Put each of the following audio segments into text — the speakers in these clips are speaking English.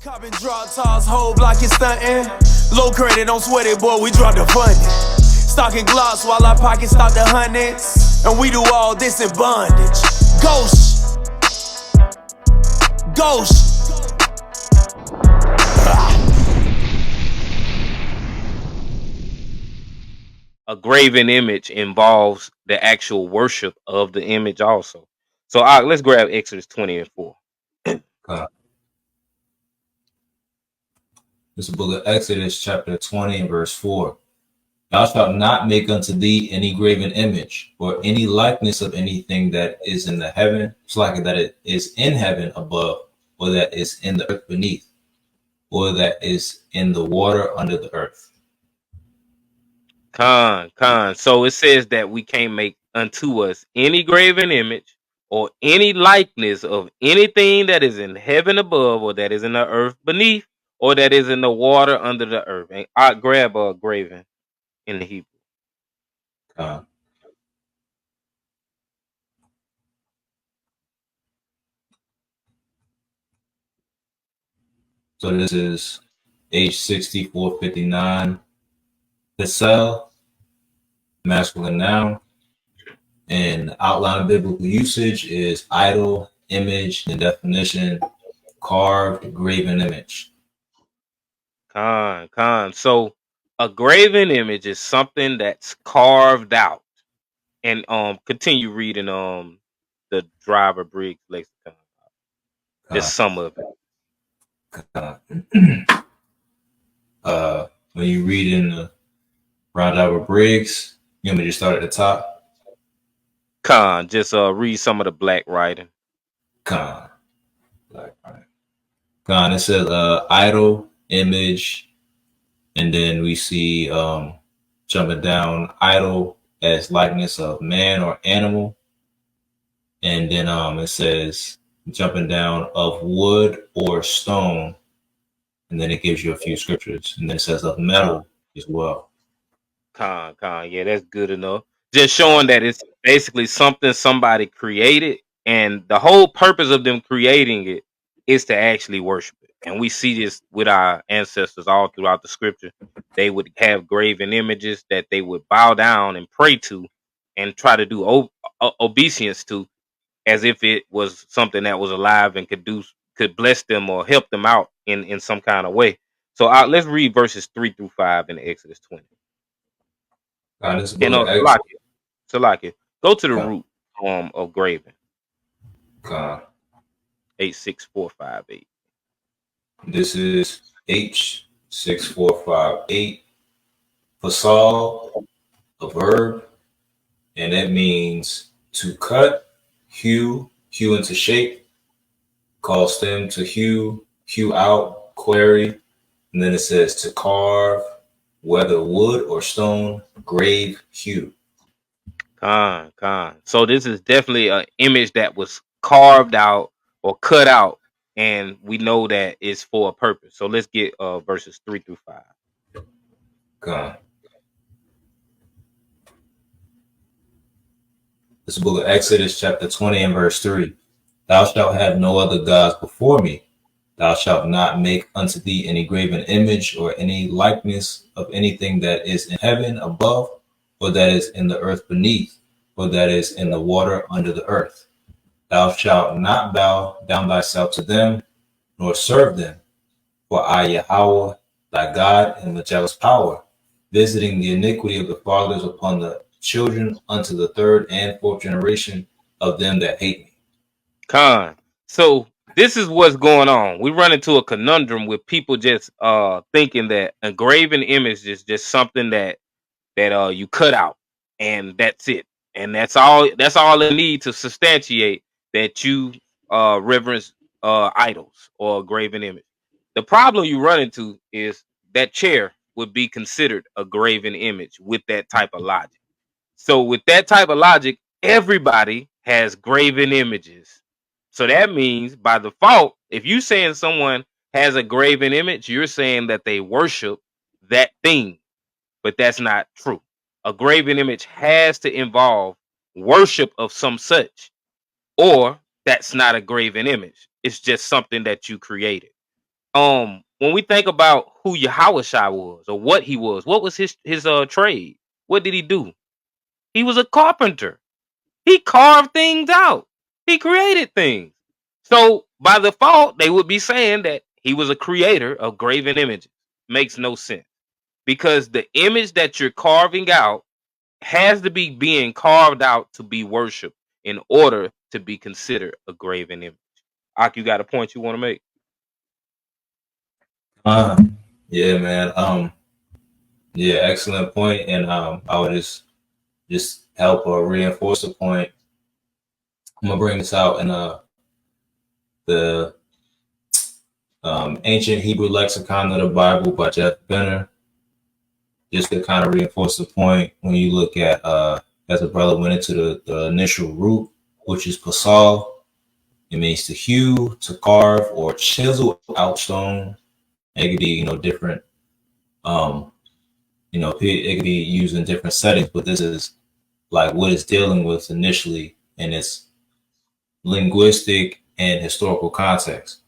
Copping draw toss, whole block is stunting. Low credit, don't sweat it, boy, we drop the funding. Stocking gloss while our pockets stock the hundreds. And we do all this in bondage. Ghost. Ghost. A graven image involves the actual worship of the image also. So let's grab Exodus 20 and 4. This is the book of Exodus, chapter 20 and verse 4. Thou shalt not make unto thee any graven image, or any likeness of anything that is in the heaven, like that it is in heaven above, or that is in the earth beneath, or that is in the water under the earth. So it says that we can't make unto us any graven image or any likeness of anything that is in heaven above, or that is in the earth beneath, or that is in the water under the earth. And I grab a graven in the Hebrew. So this is H6459. Pesel, masculine noun, and outline of biblical usage is idol, image, the definition, carved, graven image. So a graven image is something that's carved out. And continue reading the Driver Briggs lexicon. Just some of it. When you read in the Driver Briggs, you want me to start at the top? Just read some of the black writing. Black writing. It says idol, image, and then we see jumping down idol as likeness of man or animal, and then it says jumping down of wood or stone, and then it gives you a few scriptures, and then it says of metal as well. Yeah, that's good enough. Just showing that it's basically something somebody created, and the whole purpose of them creating it is to actually worship it. And we see this with our ancestors all throughout the scripture. They would have graven images that they would bow down and pray to and try to do obeisance to, as if it was something that was alive and could bless them or help them out in some kind of way. So let's read verses 3-5 in Exodus 20. Salakia, go to the root of graven. 86458. This is H6458. Fasal, a verb, and that means to cut, hew into shape, cause them to hew out, query, and then it says to carve, whether wood or stone, grave, hew. So this is definitely an image that was carved out or cut out, and we know that it's for a purpose. So let's get verses 3-5. This book of Exodus, chapter 20 and verse 3. Thou shalt have no other gods before me. Thou shalt not make unto thee any graven image or any likeness of anything that is in heaven above, or that is in the earth beneath, or that is in the water under the earth. Thou shalt not bow down thyself to them, nor serve them. For I, Yahweh, thy God, am with jealous power, visiting the iniquity of the fathers upon the children unto the third and fourth generation of them that hate me. So this is what's going on. We run into a conundrum with people just thinking that a graven image is just something that you cut out, and that's it, and that's all it needs to substantiate that you reverence idols or a graven image. The problem you run into is that chair would be considered a graven image with that type of logic. So with that type of logic, everybody has graven images. So that means by default, if you're saying someone has a graven image, you're saying that they worship that thing, but that's not true. A graven image has to involve worship of some such, or that's not a graven image. It's just something that you created. when we think about who Yahushua was or what was his trade? What did he do? He was a carpenter. He carved things out. He created things. So by default, they would be saying that he was a creator of graven images. Makes no sense, because the image that you're carving out has to be being carved out to be worshipped in order to be considered a graven image. Ak, you got a point you want to make? Yeah, man. Yeah, excellent point. And I would just help reinforce the point. I'm gonna bring this out in the Ancient Hebrew Lexicon of the Bible by Jeff Benner, just to kind of reinforce the point. When you look at as a brother went into the initial root, which is pasal, it means to hew, to carve, or chisel out stone. It could be, different. It could be used in different settings, but this is like what it's dealing with initially in its linguistic and historical context.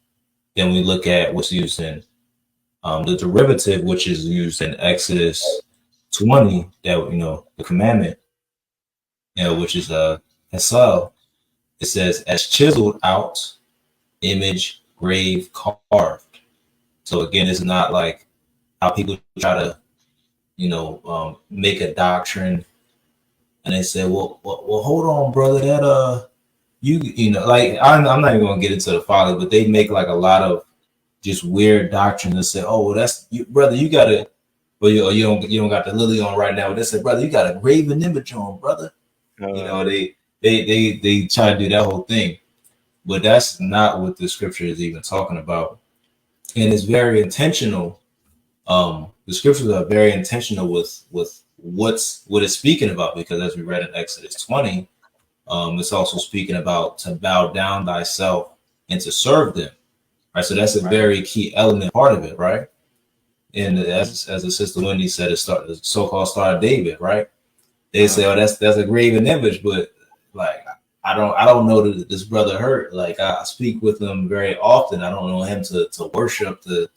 Then we look at what's used in the derivative, which is used in Exodus 20, that the commandment, which is Hesel. It says, as chiseled out, image, grave, carved. So again, it's not like how people try to, make a doctrine, and they say, well, hold on, brother, that like I'm not even gonna get into the folly, but they make like a lot of just weird doctrines and say, oh, well, that's you, brother, you gotta, well, you don't got the lily on right now. But they say, brother, you got a graven image on, brother. They try to do that whole thing, but that's not what the scripture is even talking about, and it's very intentional. The scriptures are very intentional with what it's speaking about, because as we read in Exodus 20, it's also speaking about to bow down thyself and to serve them, right? So that's a very key element part of it, right? And as the sister Wendy said, the so-called Star of David, right? They say, oh, that's a graven image, but like I don't know that this brother hurt. Like I speak with him very often. I don't know him to worship the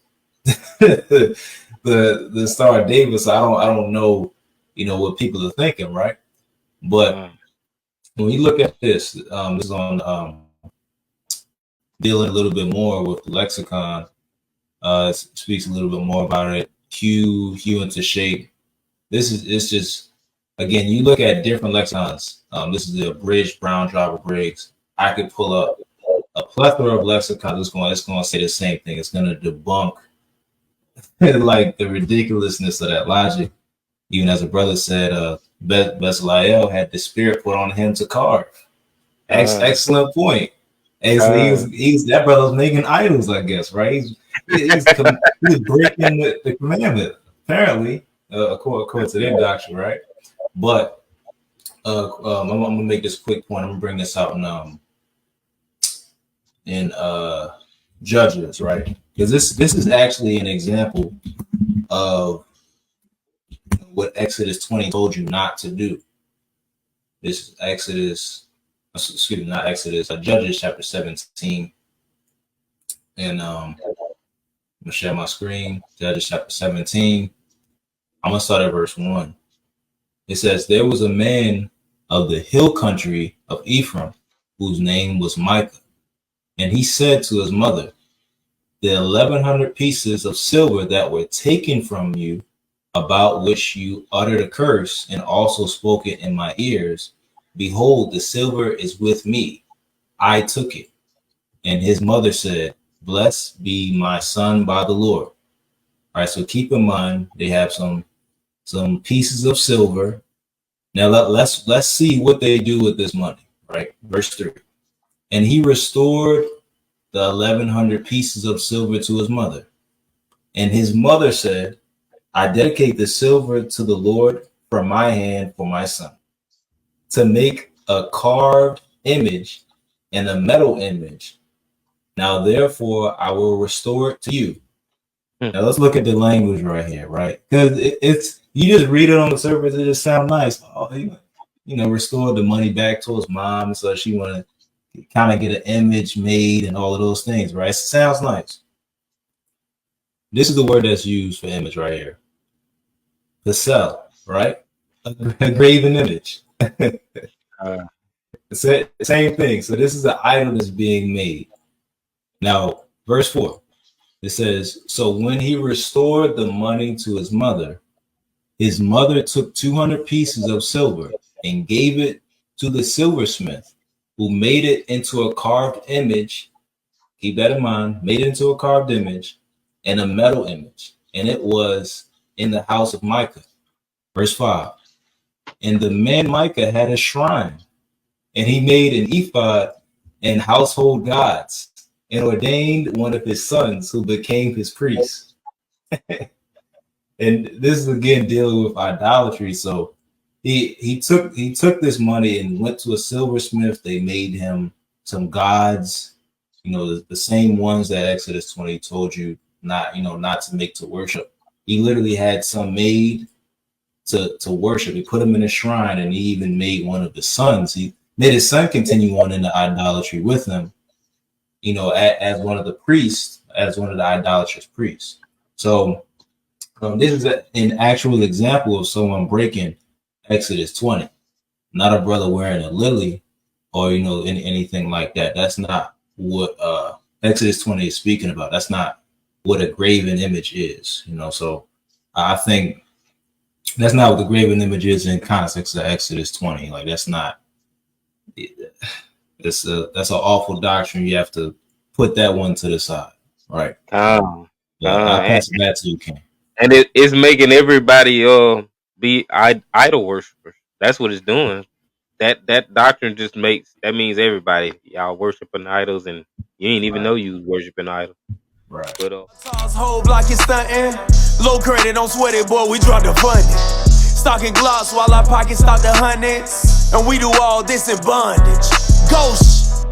the Star of David. So I don't know, what people are thinking, right? But when you look at this, this is on dealing a little bit more with the lexicon. It speaks a little bit more about it. Hue into shape. It's just, again, you look at different lexicons. This is the abridged Brown Driver Briggs. I could pull up a plethora of lexicons. It's going to say the same thing. It's going to debunk like the ridiculousness of that logic. Even as a brother said, Bezalel had the spirit put on him to carve. Excellent point. And so he's that brother was making idols, I guess, right? He's breaking the commandment, apparently, according to their doctrine, right? But I'm gonna make this quick point. I'm gonna bring this out in Judges, right? Because this is actually an example of what Exodus 20 told you not to do. This is Judges chapter 17. And I'm gonna share my screen. Judges chapter 17. I'm gonna start at verse 1. It says, there was a man of the hill country of Ephraim, whose name was Micah. And he said to his mother, the 1,100 pieces of silver that were taken from you, about which you uttered a curse and also spoke it in my ears, behold, the silver is with me. I took it. And his mother said, blessed be my son by the Lord. All right, so keep in mind, they have some pieces of silver. Now let's see what they do with this money, right? Verse 3. And he restored the 1,100 pieces of silver to his mother. And his mother said, I dedicate the silver to the Lord from my hand for my son, to make a carved image and a metal image. Now, therefore, I will restore it to you. Now, let's look at the language right here, right? Because it's you just read it on the surface, it just sounds nice. Oh, restore the money back to his mom, so she want to kind of get an image made and all of those things, right? It sounds nice. This is the word that's used for image right here. To sell, right? A graven image. Same thing. So this is an idol that's being made. Now, verse 4, it says, so when he restored the money to his mother took 200 pieces of silver and gave it to the silversmith, who made it into a carved image. Keep that in mind, made it into a carved image and a metal image. And it was in the house of Micah. Verse 5, and the man Micah had a shrine, and he made an ephod and household gods, and ordained one of his sons who became his priest. And this is again dealing with idolatry. So he took this money and went to a silversmith. They made him some gods, the same ones that Exodus 20 told you not to make to worship. He literally had some made to worship. He put him in a shrine, and he even made one of his sons. He made his son continue on in the idolatry with him, as one of the priests, as one of the idolatrous priests. So this is an actual example of someone breaking Exodus 20, not a brother wearing a lily or, anything like that. That's not what Exodus 20 is speaking about. That's not what a graven image is, So I think that's not what the graven image is in context of Exodus 20. Like, that's not, that's an awful doctrine. You have to put that one to the side. Right. I'll pass it back to you, King. And it's making everybody be idol worshipers. That's what it's doing. That doctrine just means everybody y'all worshiping idols, and you ain't even know you was worshiping idols. Right. But whole block is stunting. Low credit, don't sweat it, boy. We drop the funding. Stocking glocks while our pockets stock the hundreds, and we do all this in bondage. Ghost.